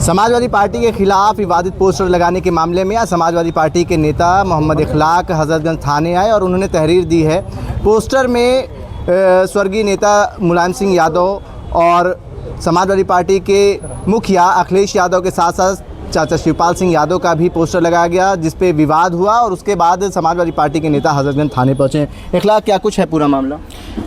Samajwadi party के खिलाफ विवादित पोस्टर लगाने के मामले में आज समाजवादी पार्टी के नेता मोहम्मद इखलाक हजरतगंज थाने आए और उन्होंने तहरीर दी है। पोस्टर में स्वर्गीय नेता मुलायम सिंह यादव और समाजवादी पार्टी के मुखिया अखिलेश यादव के साथ साथ चाचा शिवपाल सिंह यादव का भी पोस्टर लगाया गया, जिस पे विवाद हुआ और उसके बाद समाजवादी पार्टी के नेता हजरतगंज थाने पहुंचे। इखलाक, क्या कुछ है पूरा मामला?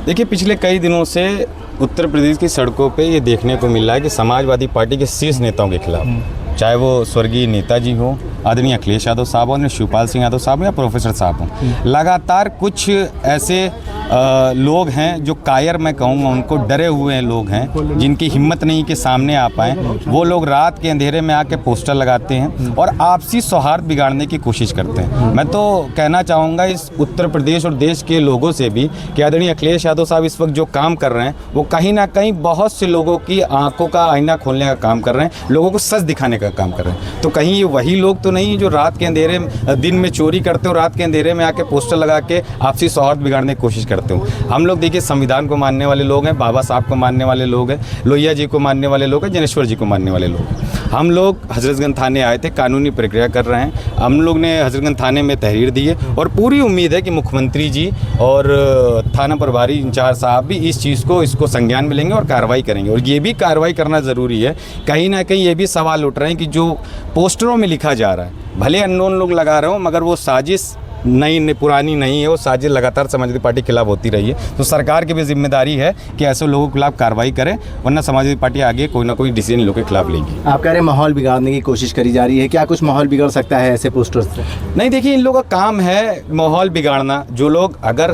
देखिए, पिछले कई दिनों से उत्तर प्रदेश की सड़कों पे ये देखने को मिल रहा है कि समाजवादी पार्टी के शीर्ष नेताओं के खिलाफ, चाहे वो स्वर्गीय नेताजी हो, आदरणीय अखिलेश यादव साहब हो, शिवपाल सिंह यादव साहब या प्रोफेसर साहब हों, लगातार कुछ ऐसे लोग हैं जो कायर मैं कहूँगा उनको डरे हुए लोग हैं, जिनकी हिम्मत नहीं कि सामने आ पाएँ। वो लोग रात के अंधेरे में आके पोस्टर लगाते हैं और आपसी सौहार्द बिगाड़ने की कोशिश करते हैं। मैं तो कहना चाहूँगा इस उत्तर प्रदेश और देश के लोगों से भी कि आदरणीय अखिलेश यादव साहब इस वक्त जो काम कर रहे हैं वो कहीं ना कहीं बहुत से लोगों की आंखों का आईना खोलने का काम कर रहे हैं, लोगों को सच दिखाने का काम कर रहे हैं। तो कहीं ये वही लोग तो नहीं जो रात के अंधेरे दिन में चोरी करते हो, रात के अंधेरे में आके पोस्टर लगा के आपसी सौहार्द बिगाड़ने की कोशिश करते हो। हम लोग देखिए संविधान को मानने वाले लोग हैं, बाबा साहब को मानने वाले लोग हैं, लोहिया जी को मानने वाले लोग हैं, जनेश्वर जी को मानने वाले लोग हैं। हम लोग हजरतगंज थाने आए थे, कानूनी प्रक्रिया कर रहे हैं। हम लोग ने हजरतगंज थाने में तहरीर दी है और पूरी उम्मीद है कि मुख्यमंत्री जी और थाना प्रभारी इंचार्ज साहब भी इस चीज़ को इसको संज्ञान में लेंगे और कार्रवाई करेंगे। और ये भी कार्रवाई करना ज़रूरी है। कहीं ना कहीं ये भी सवाल उठ रहे हैं कि जो पोस्टरों में लिखा जा रहा है, भले अननोन लोग लगा रहे हो, मगर वो साजिश नई पुरानी नहीं है, वो साजिश लगातार समाजवादी पार्टी के खिलाफ होती रही है। तो सरकार की भी जिम्मेदारी है कि ऐसे लोगों के खिलाफ कार्रवाई करें, वरना समाजवादी पार्टी आगे कोई ना कोई डिसीजन लोगों के खिलाफ लेगी। आप कह रहे हैं माहौल बिगाड़ने की कोशिश करी जा रही है, क्या कुछ माहौल बिगड़ सकता है ऐसे पोस्टर से? नहीं, देखिए, इन लोगों का काम है माहौल बिगाड़ना। जो लोग अगर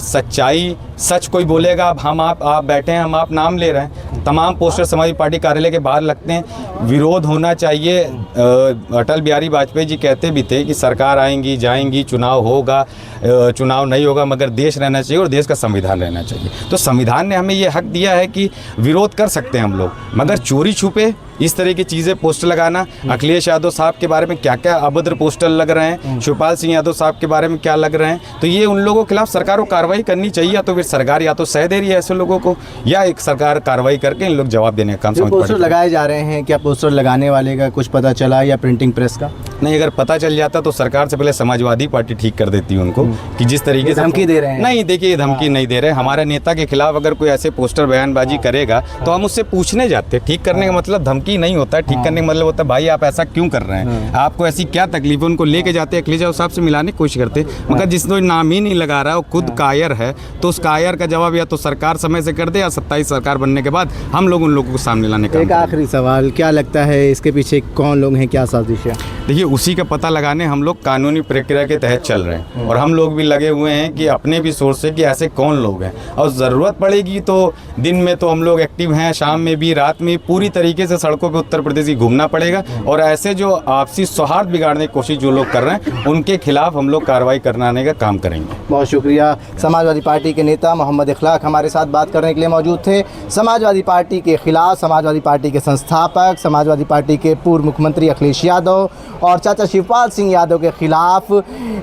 सच कोई बोलेगा, अब आप बैठे हैं, हम आप नाम ले रहे हैं, तमाम पोस्टर समाजवादी पार्टी कार्यालय के बाहर लगते हैं। विरोध होना चाहिए। अटल बिहारी वाजपेयी जी कहते भी थे कि सरकार आएंगी जाएंगी, चुनाव होगा, चुनाव नहीं होगा, मगर देश रहना चाहिए और देश का संविधान रहना चाहिए। तो संविधान ने हमें ये हक दिया है कि विरोध कर सकते हैं हम लोग, मगर चोरी छुपे इस तरह की चीज़ें पोस्टर लगाना, अखिलेश यादव साहब के बारे में क्या क्या अभद्र पोस्टर लग रहे हैं, शिवपाल सिंह यादव साहब के बारे में क्या लग रहे हैं, तो ये उन लोगों के खिलाफ सरकार को कार्रवाई करनी चाहिए। या तो फिर सरकार या तो सह दे रही है ऐसे लोगों को, या एक सरकार कार्रवाई करके इन लोग जवाब देने का काम। जो पोस्टर लगाए जा रहे हैं, क्या पोस्टर लगाने वाले का कुछ पता चला या प्रिंटिंग प्रेस का? नहीं, अगर पता चल जाता तो सरकार से पहले समाजवादी पार्टी ठीक कर देती है उनको कि जिस तरीके से धमकी दे रहे हैं। नहीं, देखिए, धमकी नहीं दे रहे। हमारे नेता के खिलाफ अगर कोई ऐसे पोस्टर बयानबाजी करेगा तो हम उससे पूछने जाते। ठीक करने का मतलब धमकी नहीं होता है, ठीक करने का मतलब होता है भाई आप ऐसा क्यों कर रहे हैं, आपको ऐसी क्या तकलीफ है। उनको लेके जाते, अखिलेश यादव साहब से मिलाने की कोशिश करते, मगर जिसने नाम ही नहीं लगा रहा है वो खुद कायर है, तो उस कायर का जवाब या तो सरकार समय से कर दे या 27 सरकार बनने के बाद हम लोग उन लोगों को सामने लाने का। एक आखिरी सवाल, क्या लगता है इसके पीछे कौन लोग हैं, क्या साजिश है? देखिए, उसी का पता लगाने हम लोग कानूनी प्रक्रिया के तहत चल रहे हैं और हम लोग भी लगे हुए हैं कि अपने भी सोर्स से कि ऐसे कौन लोग हैं, और ज़रूरत पड़ेगी तो दिन में तो हम लोग एक्टिव हैं, शाम में भी, रात में पूरी तरीके से सड़कों पे उत्तर प्रदेश की घूमना पड़ेगा। और ऐसे जो आपसी सौहार्द बिगाड़ने की कोशिश जो लोग कर रहे हैं उनके खिलाफ हम लोग कार्रवाई कराने का काम करेंगे। बहुत शुक्रिया। समाजवादी पार्टी के नेता मोहम्मद इखलाक हमारे साथ बात करने के लिए मौजूद थे। समाजवादी पार्टी के खिलाफ समाजवादी पार्टी के संस्थापक, समाजवादी पार्टी के पूर्व मुख्यमंत्री अखिलेश यादव और चाचा शिवपाल सिंह यादव के खिलाफ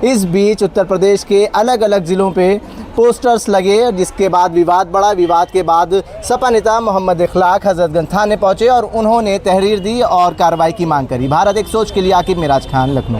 इस बीच उत्तर प्रदेश के अलग अलग ज़िलों पे पोस्टर्स लगे, जिसके बाद विवाद बढ़ा। विवाद के बाद सपा नेता मोहम्मद इखलाक हजरतगंज थाने पहुंचे और उन्होंने तहरीर दी और कार्रवाई की मांग करी। भारत एक सोच के लिए आकिब मिराज खान, लखनऊ।